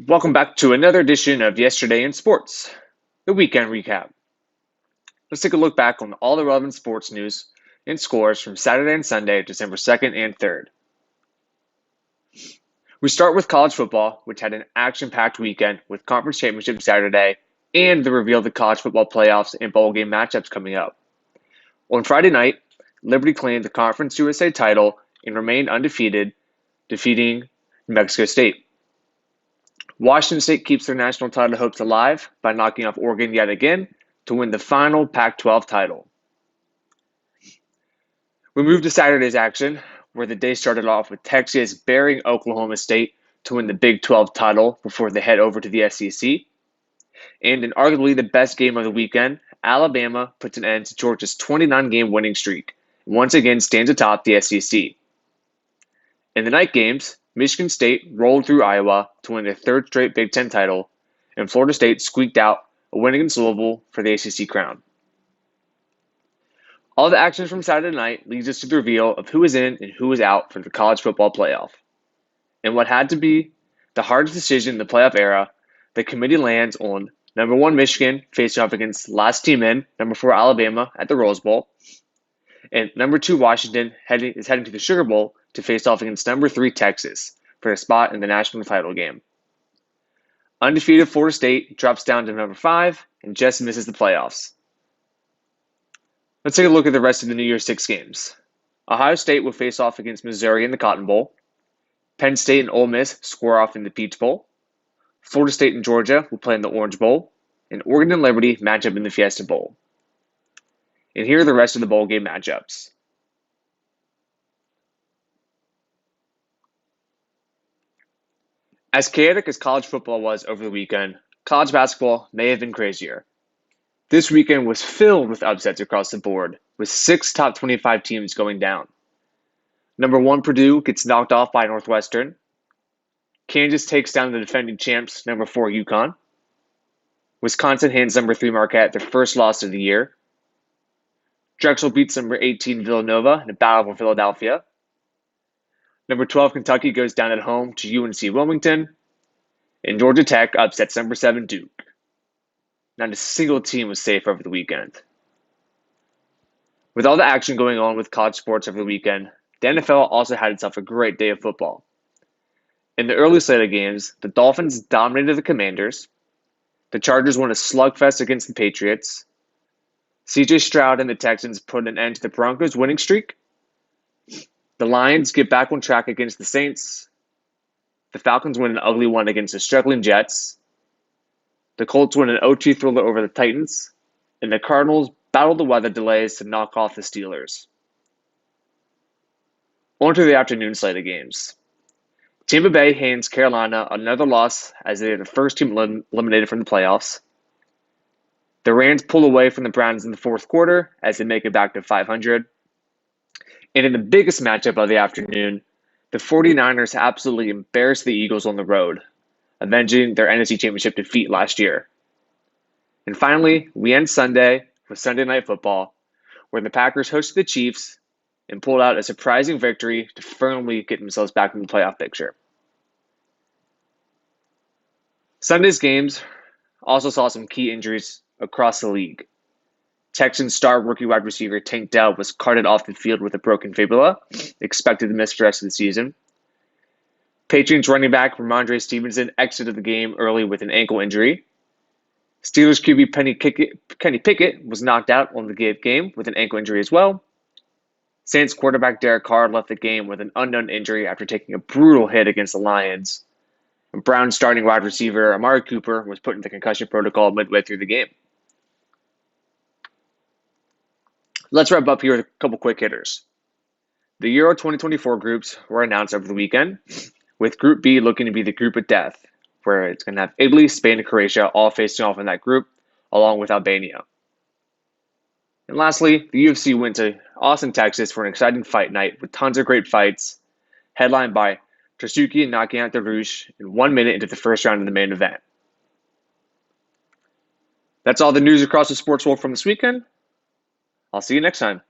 Welcome back to another edition of Yesterday in Sports, the weekend recap. Let's take a look back on all the relevant sports news and scores from Saturday and Sunday, December 2nd and 3rd. We start with college football, which had an action-packed weekend with conference championship Saturday and the reveal of the college football playoffs and bowl game matchups coming up. On Friday night, Liberty claimed the Conference USA title and remained undefeated, defeating New Mexico State. Washington State keeps their national title hopes alive by knocking off Oregon yet again to win the final Pac-12 title. We move to Saturday's action, where the day started off with Texas burying Oklahoma State to win the Big 12 title before they head over to the SEC. And in arguably the best game of the weekend, Alabama puts an end to Georgia's 29-game winning streak and once again stands atop the SEC. In the night games, Michigan State rolled through Iowa to win their third straight Big Ten title, and Florida State squeaked out a win against Louisville for the ACC crown. All the action from Saturday night leads us to the reveal of who is in and who is out for the college football playoff. In what had to be the hardest decision in the playoff era, the committee lands on number 1 Michigan facing off against last team in, number 4 Alabama at the Rose Bowl, and number 2 Washington is heading to the Sugar Bowl to face off against number 3 Texas for a spot in the national title game. Undefeated Florida State drops down to number 5 and just misses the playoffs. Let's take a look at the rest of the New Year's 6 games. Ohio State will face off against Missouri in the Cotton Bowl. Penn State and Ole Miss square off in the Peach Bowl. Florida State and Georgia will play in the Orange Bowl. And Oregon and Liberty match up in the Fiesta Bowl. And here are the rest of the bowl game matchups. As chaotic as college football was over the weekend, college basketball may have been crazier. This weekend was filled with upsets across the board, with 6 top 25 teams going down. Number 1 Purdue gets knocked off by Northwestern. Kansas takes down the defending champs, number 4 UConn. Wisconsin hands number 3 Marquette their first loss of the year. Drexel beats number 18 Villanova in a battle for Philadelphia. Number 12 Kentucky goes down at home to UNC Wilmington. And Georgia Tech upsets number 7 Duke. Not a single team was safe over the weekend. With all the action going on with college sports over the weekend, the NFL also had itself a great day of football. In the early slate of games, the Dolphins dominated the Commanders. The Chargers won a slugfest against the Patriots. CJ Stroud and the Texans put an end to the Broncos' winning streak. The Lions get back on track against the Saints. The Falcons win an ugly one against the struggling Jets. The Colts win an OT thriller over the Titans. And the Cardinals battle the weather delays to knock off the Steelers. On to the afternoon slate of games. Tampa Bay hands Carolina another loss as they are the first team eliminated from the playoffs. The Rams pull away from the Browns in the fourth quarter as they make it back to 500. And in the biggest matchup of the afternoon, the 49ers absolutely embarrassed the Eagles on the road, avenging their NFC Championship defeat last year. And finally, we end Sunday with Sunday Night Football, where the Packers hosted the Chiefs and pulled out a surprising victory to firmly get themselves back in the playoff picture. Sunday's games also saw some key injuries across the league. Texans star rookie wide receiver Tank Dell was carted off the field with a broken fibula, expected to miss the rest of the season. Patriots running back Ramondre Stevenson exited the game early with an ankle injury. Steelers QB Kenny Pickett was knocked out on the game with an ankle injury as well. Saints quarterback Derek Carr left the game with an unknown injury after taking a brutal hit against the Lions. And Browns starting wide receiver Amari Cooper was put into concussion protocol midway through the game. Let's wrap up here with a couple quick hitters. The Euro 2024 groups were announced over the weekend, with Group B looking to be the group of death, where it's going to have Italy, Spain, and Croatia all facing off in that group, along with Albania. And lastly, the UFC went to Austin, Texas for an exciting fight night with tons of great fights, headlined by Trasuki knocking out Darush in 1 minute into the first round of the main event. That's all the news across the sports world from this weekend. I'll see you next time.